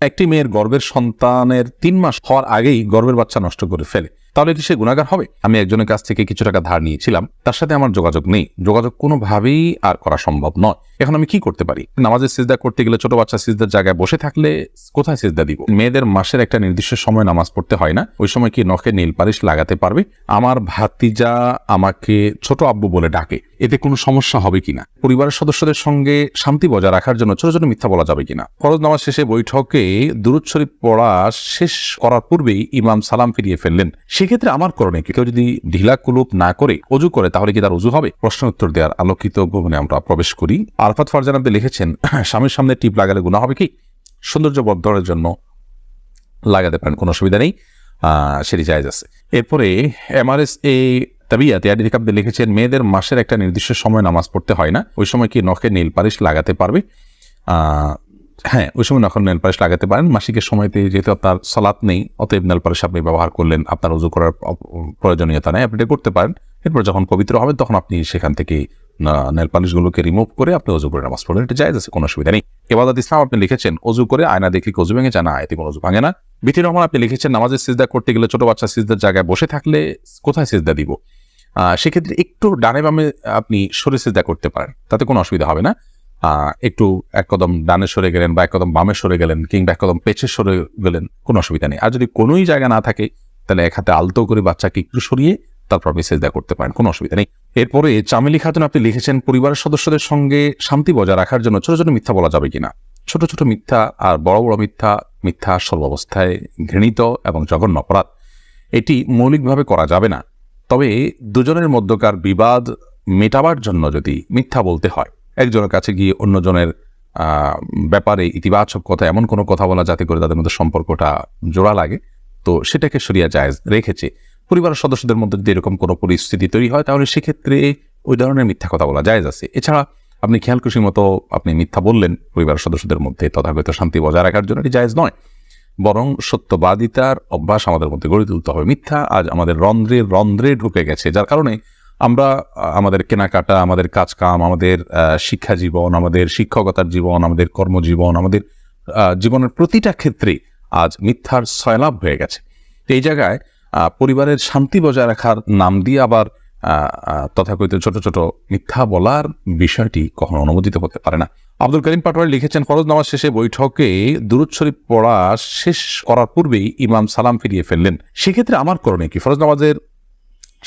একটি মেয়ের গর্ভের সন্তানের 3 মাস হওয়ার আগেই গর্ভের বাচ্চা নষ্ট করে ফেলে, তাহলে কি সে গুনাহগার হবে? আমি একজনের কাছ থেকে কিছু টাকা ধার নিয়েছিলাম, তার সাথে আমার যোগাযোগ নেই, যোগাযোগ কোনোভাবেই আর করা সম্ভব নয়। এখন আমি কি করতে পারি? নামাজে সিজদা করতে গেলে ছোট বাচ্চা সিজদার জায়গায় বসে থাকলে কোথায় সিজদা দিব? মেয়েদের মাসের একটা নির্দিষ্ট সময় নামাজ পড়তে হয় না, ওই সময় কি নখে নীল পালিশ লাগাতে পারবে? আমার ভাতিজা আমাকে ছোট আব্বু বলে ডাকে, এতে কোনো সমস্যা হবে কিনা? পরিবারের সদস্যদের সঙ্গে শান্তি বজায় রাখার জন্য ছোট ছোট মিথ্যা বলা যাবে কিনা? ফরজ নামাজ শেষে বৈঠকে দুরূদ শরীফ পড়া শেষ করার পূর্বেই ইমাম সালাম ফিরিয়ে ফেললেন, সেক্ষেত্রে আমার করণীয় কি? কেউ যদি ঢিলা কুলুপ না করে ওযু করে তাহলে কি তার ওযু হবে? প্রশ্ন উত্তর দেওয়ার আলোকিত ভবনে আমরা প্রবেশ করি। আরফাত ফারজান আপনি লিখেছেন, স্বামীর সামনে টিপ লাগালে গুনাহ হবে কি? সৌন্দর্য বর্ধনের জন্য লাগাতে পারেন, কোনো অসুবিধা নেই, সেটি জায়েজ আছে। এরপরে MRS তাবিয়াত থেকে আপনি লিখেছেন, মেয়েদের মাসের একটা নির্দিষ্ট সময় নামাজ পড়তে হয় না, ওই সময় কি নখে নীল পালিশ লাগাতে পারবে? হ্যাঁ, ওই সময় নখে নেল পালিশ লাগাতে পারেন। মাসিকের সময়তে যেহেতু আপনার সালাত নেই, অতএব নেল পালিশ আপনি ব্যবহার করলেন, আপনার ওযু করার প্রয়োজনীয়তা নেই, আপনি এটা করতে পারেন। এরপর যখন পবিত্র হবেন তখন আপনি সেখান থেকে নেল পালিশগুলোকে রিমুভ করে আপনি ওযু করে নামাজ পড়লেন, এটা জায়েজ আছে, কোনো অসুবিধা নেই। ইবাদত ইসলাম আপনি লিখেছেন, ওযু করে আয়না দেখলে ওযু ভেঙে যায় না, এতে কোনো ওযু ভাঙে না। বিথি রহমান আপনি লিখেছেন, নামাজের সিজদা করতে গেলে ছোট বাচ্চা সিজদার জায়গায় বসে থাকলে কোথায় সিজদা দিব? সেক্ষেত্রে একটু ডানে বামে আপনি সরে সিজদা করতে পারেন, তাতে কোনো অসুবিধা হবে না। একটু এক কদম ডানে সরে গেলেন বা এক কদম বামে সরে গেলেন কিংবা এক কদম পেছে সরে গেলেন, কোনো অসুবিধা নেই। আর যদি কোনোই জায়গা না থাকে তাহলে এক হাতে আলতো করে বাচ্চাকে একটু সরিয়ে তারপর আপনি সিজদা করতে পারেন, কোনো অসুবিধা নেই। এরপরে চামেলি খাতুন আপনি লিখেছেন, পরিবারের সদস্যদের সঙ্গে শান্তি বজায় রাখার জন্য ছোট ছোট মিথ্যা বলা যাবে কিনা? ছোট ছোট মিথ্যা আর বড় বড় মিথ্যা, মিথ্যা সর্বাবস্থায় ঘৃণিত এবং জঘন্য অপরাধ, এটি মৌলিকভাবে করা যাবে না। তবে দুজনের মধ্যকার বিবাদ মেটাবার জন্য যদি মিথ্যা বলতে হয়, একজনের কাছে গিয়ে অন্যজনের ব্যাপারে ইতিবাচক কথা, এমন কোনো কথা বলা যাতে করে তাদের মধ্যে সম্পর্কটা জোড়া লাগে, তো সেটাকে শরিয়া জায়েজ রেখেছে। পরিবারের সদস্যদের মধ্যে যদি এরকম কোনো পরিস্থিতি তৈরি হয় তাহলে সেক্ষেত্রে ওই ধরনের মিথ্যা কথা বলা জায়েজ আছে। এছাড়া আপনি খেয়াল খুশি মতো আপনি মিথ্যা বললেন পরিবারের সদস্যদের মধ্যে, তথাগত শান্তি বজায় রাখার জন্য এটি জায়েজ নয়, বরং সত্যবাদিতার অভ্যাস আমাদের মধ্যে গড়ে তুলতে হবে। মিথ্যা আজ আমাদের রন্ধ্রে রন্ধ্রে ঢুকে গেছে, যার কারণে আমরা আমাদের কেনাকাটা, আমাদের কাজকাম, আমাদের শিক্ষা জীবন, আমাদের শিক্ষকতার জীবন, আমাদের কর্মজীবন, আমাদের জীবনের প্রতিটা ক্ষেত্রে আজ মিথ্যার সয়লাভ হয়ে গেছে। এই জায়গায় পরিবারের শান্তি বজায় রাখার নাম দিয়ে আবার তথাকথিত ছোট ছোট মিথ্যা বলার বিষয়টি কখনো অনুমোদিত হতে পারে না। আব্দুল করিম পাটোয়ারি লিখেছেন, ফরজ নামাজ শেষে বৈঠকে দুরূদ শরীফ পড়া শেষ করার পূর্বেই ইমাম সালাম ফিরিয়ে ফেললেন, সেক্ষেত্রে আমার করণীয় কি? ফরজ নামাজের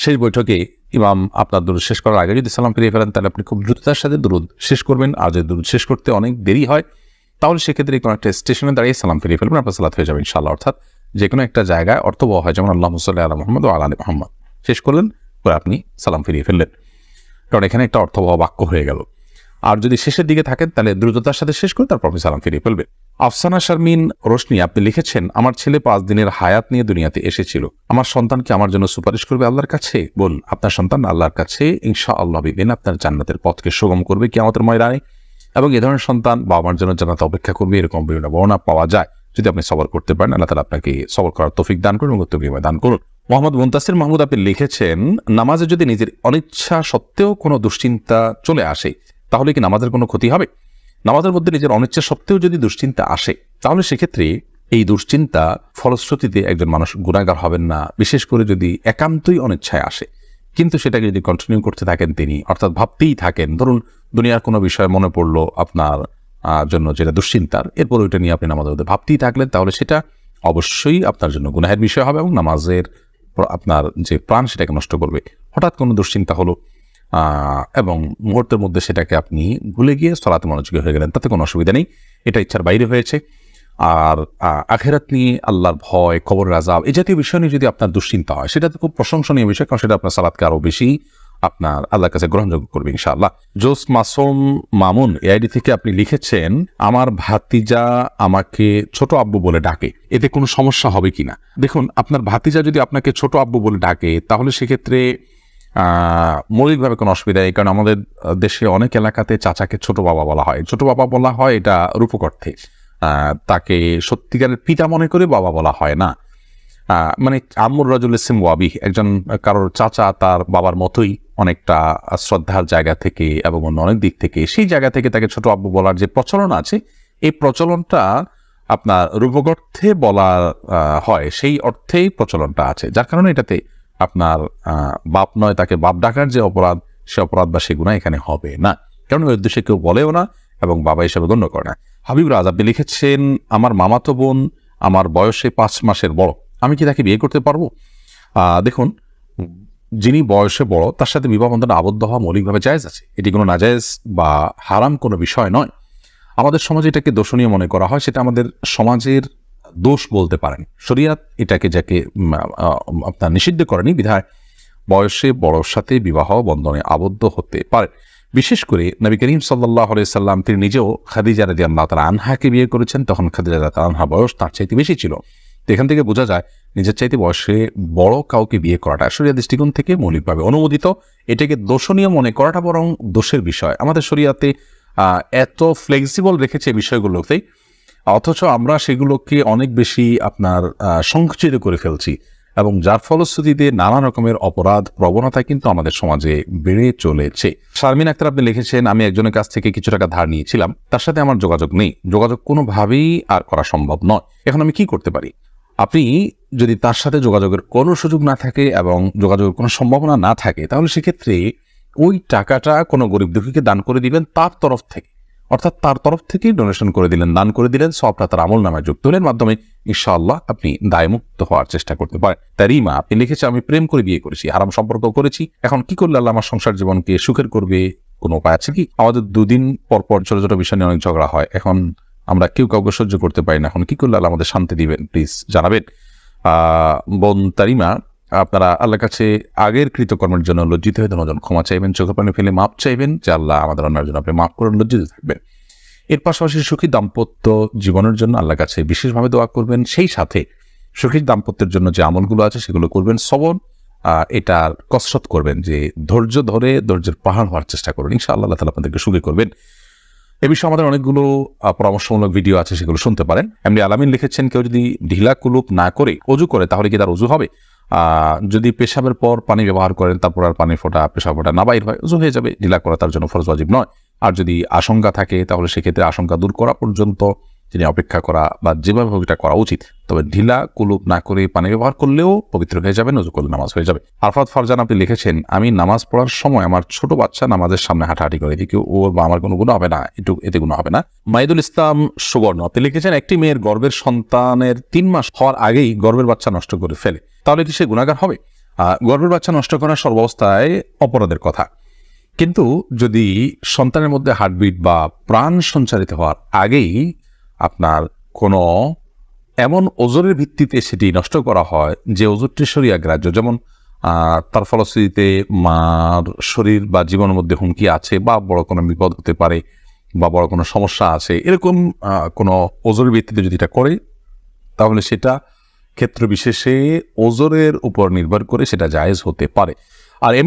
শেষ বৈঠকে ইমাম আপনার দুরূদ শেষ করার আগে যদি সালাম ফিরিয়ে ফেলেন তাহলে আপনি খুব দ্রুততার সাথে দুরূদ শেষ করবেন। আর যদি দুরূদ শেষ করতে অনেক দেরি হয় তাহলে সেক্ষেত্রে কোনো একটা স্টেশনে দাঁড়িয়ে সালাম ফিরিয়ে ফেলবেন, আপনার সালাত হয়ে যাবে ইনশাআল্লাহ। অর্থাৎ যে কোনো একটা জায়গায় অর্থবহ হয়, যেমন আল্লাহুম্মা সাল্লি আলা মুহাম্মাদ ওয়া আলা আলি মুহাম্মাদ শেষ করলেন, পরে আপনি সালাম ফিরিয়ে ফেললেন, কারণ এখানে একটা অর্থবহ বাক্য হয়ে গেল। আর যদি শেষের দিকে থাকেন তাহলে দ্রুততার সাথে শেষ করে তারপর আপনি সালাম ফিরিয়ে ফেলবেন। আফসানা শারমিন রোশনি আপনি লিখেছেন, আমার ছেলে 5 দিনের হায়াত নিয়ে দুনিয়াতে এসেছিল, আমার সন্তানকে আমার জন্য সুপারিশ করবে আল্লাহর কাছে? বল, আপনার সন্তান আল্লাহর কাছে ইনশাআল্লাহ বিদিন আপনার জান্নাতের পথকে সুগম করবে কিয়ামতের ময়দানে, এবং এ ধরনের সন্তান বাবা মার জন্য জান্নাতে অপেক্ষা করবে, এরকম বিভিন্ন বর্ণনা পাওয়া যায়। যদি আপনি সবর করতে পারেন, আল্লাহ তাআলা আপনাকে সবর করার তৌফিক দান করুন এবং উত্তম বিনিময় দান করুন। মোহাম্মদ মুনতাসির মাহমুদ আপনি লিখেছেন, নামাজে যদি নিজের অনিচ্ছা সত্ত্বেও কোনো দুশ্চিন্তা চলে আসে তাহলে কি নামাজের কোনো ক্ষতি হবে? নামাজের মধ্যে নিজের অনিচ্ছা সত্ত্বেও যদি দুশ্চিন্তা আসে তাহলে সেক্ষেত্রে এই দুশ্চিন্তা ফলশ্রুতিতে একজন মানুষ গুনাহগার হবেন না, বিশেষ করে যদি একান্তই অনিচ্ছায় আসে। কিন্তু সেটাকে যদি কন্টিনিউ করতে থাকেন তিনি, অর্থাৎ ভাবতেই থাকেন, ধরুন দুনিয়ার কোনো বিষয় মনে পড়লো আপনার জন্য যেটা দুশ্চিন্তার, এরপর ওইটা নিয়ে আপনি নামাজের মধ্যে ভাবতেই থাকলেন, তাহলে সেটা অবশ্যই আপনার জন্য গুনাহের বিষয় হবে এবং নামাজের আপনার যে প্রাণ সেটাকে নষ্ট করবে। হঠাৎ কোনো দুশ্চিন্তা হলো এবং মুহূর্তের মধ্যে সেটাকে আপনি ভুলে গিয়ে সালাতে মনোযোগী হয়ে গেলেন, তাতে কোনো অসুবিধা নেই, এটা ইচ্ছার বাইরে হয়েছে। আর আখিরাত নিয়ে, আল্লাহর ভয়, কবরের আযাব, এই জাতীয় বিষয় নিয়ে যদি আপনার দুশ্চিন্তা হয় সেটা তো খুব প্রশংসনীয় বিষয়, কারণ সেটা আপনার সালাতকে আরো বেশি আপনার আল্লাহর কাছে গ্রহণযোগ্য করবে ইনশাআল্লাহ। জোস মাসুম মামুন এআইডি থেকে আপনি লিখেছেন, আমার ভাতিজা আমাকে ছোট আব্বু বলে ডাকে, এতে কোনো সমস্যা হবে কিনা? দেখুন, আপনার ভাতিজা যদি আপনাকে ছোট আব্বু বলে ডাকে তাহলে সেক্ষেত্রে মৌলিকভাবে কোনো অসুবিধা নেই, কারণ আমাদের দেশে অনেক এলাকাতে চাচাকে ছোট বাবা বলা হয়। ছোট বাবা বলা হয় এটা রূপক অর্থে, তাকে সত্যিকারের পিতা মনে করে বাবা বলা হয় না। মানে আম্মুর রাজুল ইসম ওয়াবি, একজন কারোর চাচা তার বাবার মতোই অনেকটা শ্রদ্ধার জায়গা থেকে এবং অন্য অনেক দিক থেকে, সেই জায়গা থেকে তাকে ছোট আব্বু বলার যে প্রচলন আছে, এই প্রচলনটা আপনার রূপক অর্থে বলা হয় সেই অর্থেই প্রচলনটা আছে, যার কারণে এটাতে আপনার বাপ নয় তাকে বাপ ডাকার যে অপরাধ, সে অপরাধ বা সে গুনাহ এখানে হবে না, কারণ ওই উদ্দেশ্যে কেউ বলেও না এবং বাবা হিসেবে গণ্য করে না। হাবিব রাজ আপনি লিখেছেন, আমার মামাতো বোন আমার বয়সে 5 মাসের বড়, আমি কি তাকে বিয়ে করতে পারবো? দেখুন, যিনি বয়সে বড় তার সাথে বিবাহ বন্ধনে আবদ্ধ হওয়া মৌলিকভাবে জায়েজ আছে, এটি কোনো নাজায়েজ বা হারাম কোনো বিষয় নয়। আমাদের সমাজে এটাকে দোষণীয় মনে করা হয়, সেটা আমাদের সমাজের দোষ বলতে পারেন। শরিয়াত এটাকে যাকে আপনার নিষিদ্ধ করেনি, বিধায় বয়সে বড়র সাথে বিবাহ বন্ধনে আবদ্ধ হতে পারে। বিশেষ করে নবী করিম সাল্লাল্লাহু আলাইহি সাল্লাম তিনি নিজেও খাদিজা রাদিয়াল্লাহু তাআলা আনহাকে বিয়ে করেছেন, তখন খাদিজা রাদিয়াল্লাহু তাআলা আনহা বয়স তার চাইতে বেশি ছিল। তো এখান থেকে বোঝা যায় নিজের চাইতে বয়সে বড় কাউকে বিয়ে করাটা শরিয়া দৃষ্টিকোণ থেকে মৌলিকভাবে অনুমোদিত। এটাকে দোষণীয় মনে করাটা বরং দোষের বিষয়। আমাদের শরিয়াতে এত ফ্লেক্সিবল রেখেছে বিষয়গুলোতেই, অথচ আমরা সেগুলোকে অনেক বেশি আপনার সংকুচিত করে ফেলছি, এবং যার ফলশ্রুতিতে নানা রকমের অপরাধ প্রবণতা কিন্তু আমাদের সমাজে বেড়ে চলেছে। শারমিন আক্তার আপনি লিখেছেন, আমি একজনের কাছ থেকে কিছু টাকা ধার নিয়েছিলাম, তার সাথে আমার যোগাযোগ নেই, যোগাযোগ কোনোভাবেই আর করা সম্ভব নয়, এখন আমি কি করতে পারি? আপনি যদি তার সাথে যোগাযোগের কোনো সুযোগ না থাকে এবং যোগাযোগের কোনো সম্ভাবনা না থাকে, তাহলে সেক্ষেত্রে ওই টাকাটা কোনো গরিব দুঃখীকে দান করে দিবেন তার তরফ থেকে, অর্থাৎ তার তরফ থেকেই ডোনেশন করে দিলেন, দান করে দিলেন, সবটা তার আমল নামায় যুক্ত হলেন, মাধ্যমে ইনশাআল্লাহ আপনি দায়মুক্ত হওয়ার চেষ্টা করতে পারেন। তারিমা আপনি লিখেছে, আমি প্রেম করে বিয়ে করেছি, হারাম সম্পর্ক করেছি, এখন কি করলে আল্লাহ আমার সংসার জীবনকে সুখের করবে? কোনো উপায় আছে কি? আমাদের দুদিন পর পর ছোট ছোট বিষয় নিয়ে অনেক ঝগড়া হয়, এখন আমরা কেউ কাউকে সহ্য করতে পারি না, এখন কি করলে আল্লাহ আমাদের শান্তি দিবেন? প্লিজ জানাবেন। বোন তারিমা, আপনারা আল্লাহর কাছে আগের কৃতকর্মের জন্য লজ্জিত হয়ে ধন্যজন ক্ষমা চাইবেন, চোখের পানি ফেলে মাপ চাইবেন যে আল্লাহ আমাদের অন্যার জন্য আপনি মাফ করে লজ্জিত থাকবেন। এর পাশাপাশি সুখী দাম্পত্য জীবনের জন্য আল্লাহর কাছে বিশেষভাবে দোয়া করবেন, সেই সাথে সুখী দাম্পত্যের জন্য যে আমলগুলো আছে সেগুলো করবেন, সবর এটার কসরত করবেন, যে ধৈর্য ধরে ধৈর্যের পাহাড় হওয়ার চেষ্টা করবেন, ইনশাআল্লাহ আল্লাহ তাআলা আপনাদেরকে সুখী করবেন। এ বিষয়ে আমাদের অনেকগুলো পরামর্শমূলক ভিডিও আছে, সেগুলো শুনতে পারেন। এমনি আলামিন লিখেছেন, কেউ যদি ঢিলা কুলুপ না করে অজু করে তাহলে কি তার অজু হবে? যদি পেশাবের পর পানি ব্যবহার করেন, তারপর আর পানি ফোঁটা পেশাব ফোঁটা না বাইর হয়, অজু হয়ে যাবে, ঢিলা করা তার জন্য ফরজ ওয়াজিব নয়। আর যদি আশঙ্কা থাকে তাহলে সেক্ষেত্রে আশঙ্কা দূর করা পর্যন্ত তিনি অপেক্ষা করা বা যেভাবে হোক এটা করা উচিত। তবে ঢিলা কুলুপ না করে পানি ব্যবহার করলেও পবিত্র হয়ে যাবে, অজু করলে নামাজ হয়ে যাবে। আরফাত ফারজান আপনি লিখেছেন, আমি নামাজ পড়ার সময় আমার ছোট বাচ্চা নামাজের সামনে হাঁটাহাঁটি করে, এদিকে ওর বা আমার কোনো গুনাহ হবে না, এতে গুনাহ হবে না। মাইদুল ইসলাম সুবর্ণ আপনি লিখেছেন, একটি মেয়ের গর্ভের সন্তানের 3 মাস হওয়ার আগেই গর্ভের বাচ্চা নষ্ট করে ফেলে, তাহলে কি সে গুনাহগার হবে? গর্ভের বাচ্চা নষ্ট করা সর্বাবস্থায় অপরাধের কথা, কিন্তু যদি সন্তানের মধ্যে হার্টবিট বা প্রাণ সঞ্চারিত হওয়ার আগেই আপনার কোনো এমন ওজরের ভিত্তিতে সেটি নষ্ট করা হয় যে ওজরটি শরিয়া গ্রাহ্য, যেমন তার ফলশ্রুতিতে মার শরীর বা জীবনের মধ্যে হুমকি আছে, বা বড় কোনো বিপদ হতে পারে, বা বড় কোনো সমস্যা আছে, এরকম কোনো ওজরের ভিত্তিতে যদি এটা করে, তাহলে সেটা ক্ষেত্র বিশেষে ওজরের উপর নির্ভর করে সেটা জায়েজ হতে পারে। আর এমনি